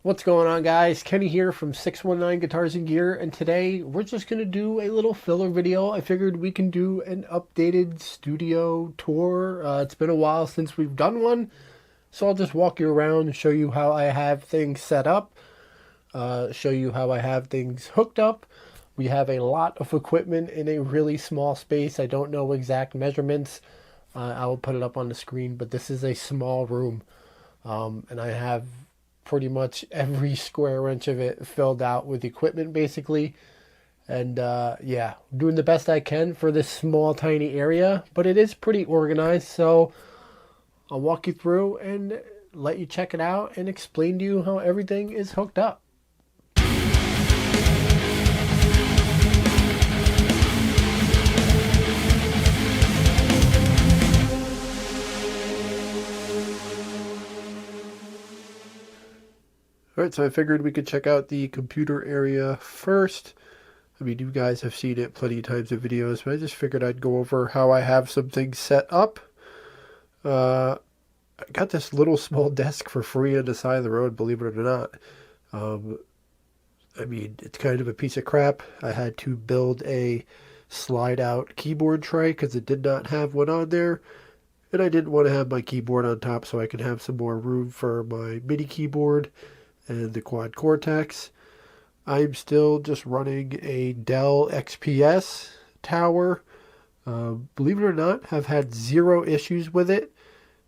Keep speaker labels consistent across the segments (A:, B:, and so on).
A: What's going on, guys? Kenny here from 619 Guitars and Gear, and today we're just going to do a little filler video. I figured we can do an updated studio tour. It's been a while since we've done one, so I'll just walk you around and show you how I have things set up, show you how I have things hooked up. We have a lot of equipment in a really small space. I don't know exact measurements. I will put it up on the screen, but this is a small room, and I have pretty much every square inch of it filled out with equipment basically. And yeah, doing the best I can for this small tiny area, but it is pretty organized. So I'll walk you through and let you check it out and explain to you how everything is hooked up. Alright, so I figured we could check out the computer area first. I mean, you guys have seen it plenty of times in videos, but I just figured I'd go over how I have some things set up. I got this little small desk for free on the side of the road, believe it or not. I mean, it's kind of a piece of crap. I had to build a slide-out keyboard tray because it did not have one on there. And I didn't want to have my keyboard on top so I could have some more room for my MIDI keyboard and the Quad Cortex. I'm still just running a Dell XPS tower. Believe it or not, have had zero issues with it.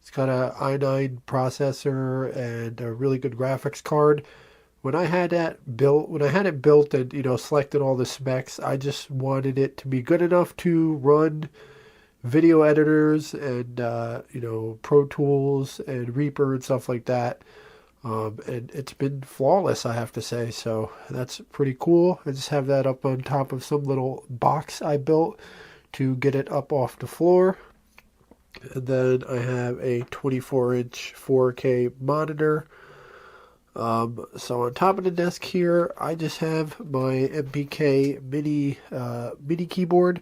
A: It's got a i9 processor and a really good graphics card. When I had it built and selected all the specs, I just wanted it to be good enough to run video editors and Pro Tools and Reaper and stuff like that. And it's been flawless, I have to say, so that's pretty cool. I just have that up on top of some little box I built to get it up off the floor. And then I have a 24-inch 4K monitor. So on top of the desk here, I just have my MPK MIDI keyboard.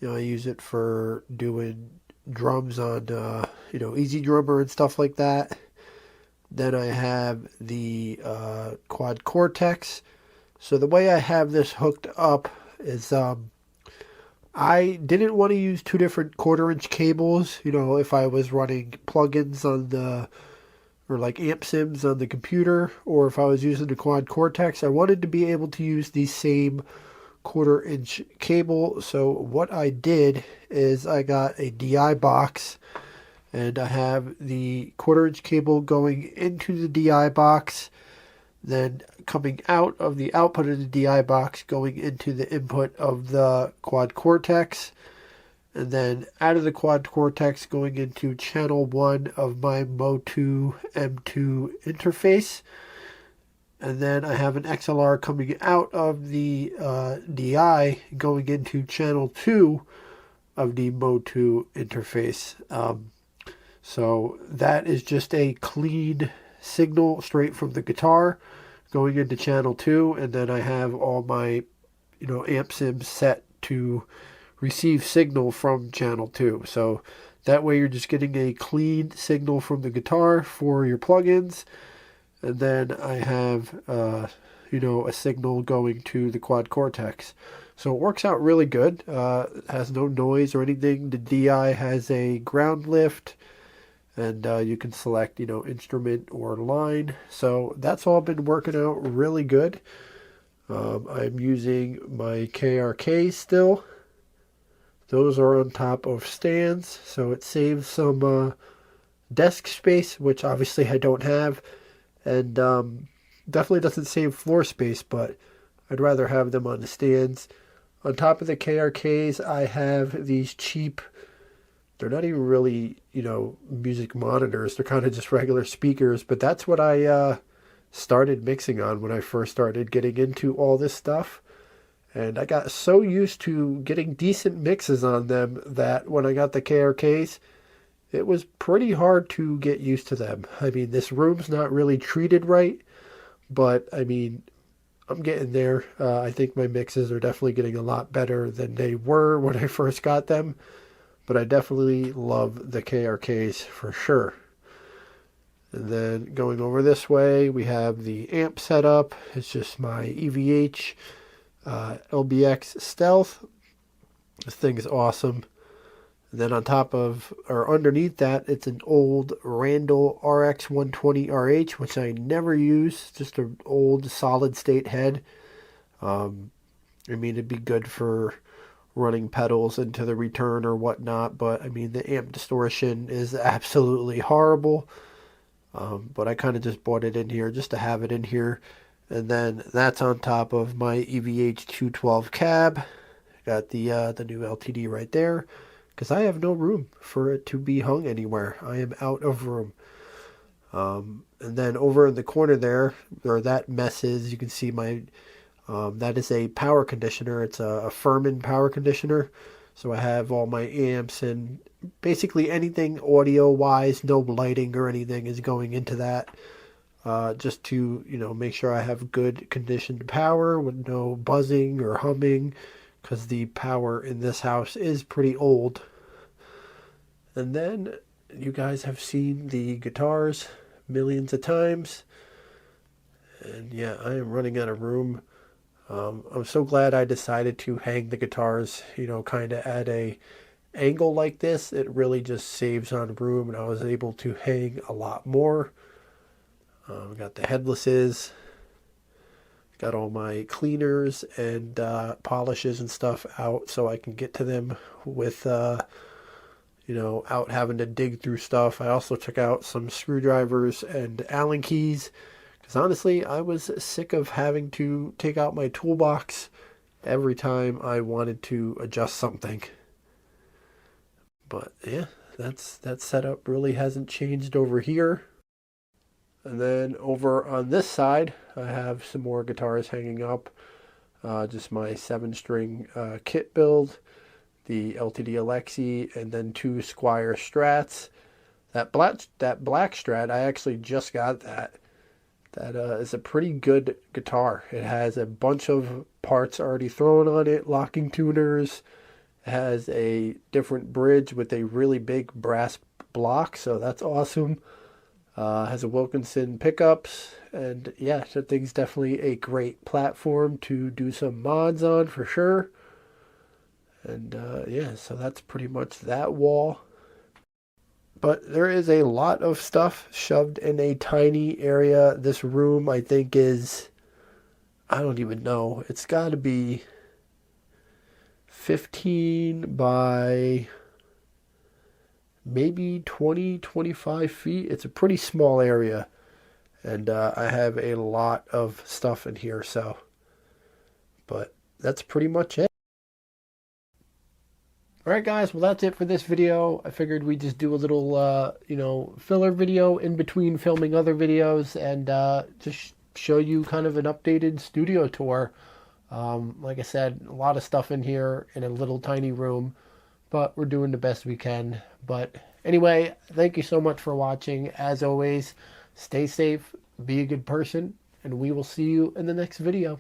A: I use it for doing drums on Easy Drummer and stuff like that. Then I have the Quad Cortex. So the way I have this hooked up is I didn't want to use two different 1/4-inch cables. If I was running plugins or like amp sims on the computer, or if I was using the Quad Cortex, I wanted to be able to use the same 1/4-inch cable. So what I did is I got a DI box, and I have the 1/4-inch cable going into the DI box, then coming out of the output of the DI box, going into the input of the Quad Cortex, and then out of the Quad Cortex going into channel 1 of my Motu M2 interface. And then I have an XLR coming out of the DI going into channel 2 of the Motu interface. So that is just a clean signal straight from the guitar going into channel 2, and then I have all my amp sims set to receive signal from channel 2. So that way you're just getting a clean signal from the guitar for your plugins. And then I have a signal going to the Quad Cortex. So it works out really good. It has no noise or anything. The DI has a ground lift, and you can select instrument or line. So that's all been working out really good. I'm using my KRK still. Those are on top of stands, so it saves some desk space, which obviously I don't have, and definitely doesn't save floor space, but I'd rather have them on the stands. On top of the KRKs, I have these cheap, they're not even really, music monitors. They're kind of just regular speakers, but that's what I started mixing on when I first started getting into all this stuff. And I got so used to getting decent mixes on them that when I got the KRKs, it was pretty hard to get used to them. I mean, this room's not really treated right, but I mean, I'm getting there. I think my mixes are definitely getting a lot better than they were when I first got them. But I definitely love the KRKs for sure. And then going over this way, we have the amp setup. It's just my EVH LBX Stealth. This thing is awesome. And then on top of, or underneath that, it's an old Randall RX 120RH, which I never use. Just an old solid state head. I mean, it'd be good for running pedals into the return or whatnot, but I mean, the amp distortion is absolutely horrible. But I kind of just bought it in here just to have it in here. And then that's on top of my EVH 212 cab. Got the new LTD right there, because I have no room for it to be hung anywhere. I am out of room. And then over in the corner there, where that mess is, you can see my, that is a power conditioner. It's a Furman power conditioner. So I have all my amps and basically anything audio-wise, no lighting or anything is going into that. Just to, make sure I have good conditioned power with no buzzing or humming, because the power in this house is pretty old. And then you guys have seen the guitars millions of times. And yeah, I am running out of room. I'm so glad I decided to hang the guitars, kind of at a angle like this. It really just saves on room, and I was able to hang a lot more. Got the headlesses, got all my cleaners and polishes and stuff out so I can get to them with, out having to dig through stuff. I also took out some screwdrivers and Allen keys, because honestly, I was sick of having to take out my toolbox every time I wanted to adjust something. But yeah, that setup really hasn't changed over here. And then over on this side, I have some more guitars hanging up. Just my 7-string kit build, the LTD Alexi, and then 2 Squier Strats. That black Strat, I actually just got that. That is a pretty good guitar. It has a bunch of parts already thrown on it, locking tuners. It has a different bridge with a really big brass block, so that's awesome. Has a Wilkinson pickups, and yeah, that thing's definitely a great platform to do some mods on for sure. And yeah, so that's pretty much that wall. But there is a lot of stuff shoved in a tiny area. This room, I think, is, I don't even know. It's got to be 15 by maybe 20, 25 feet. It's a pretty small area. And I have a lot of stuff in here, so. But that's pretty much it. Alright guys, well that's it for this video. I figured we'd just do a little, filler video in between filming other videos, and just show you kind of an updated studio tour. Like I said, a lot of stuff in here in a little tiny room, but we're doing the best we can. But anyway, thank you so much for watching. As always, stay safe, be a good person, and we will see you in the next video.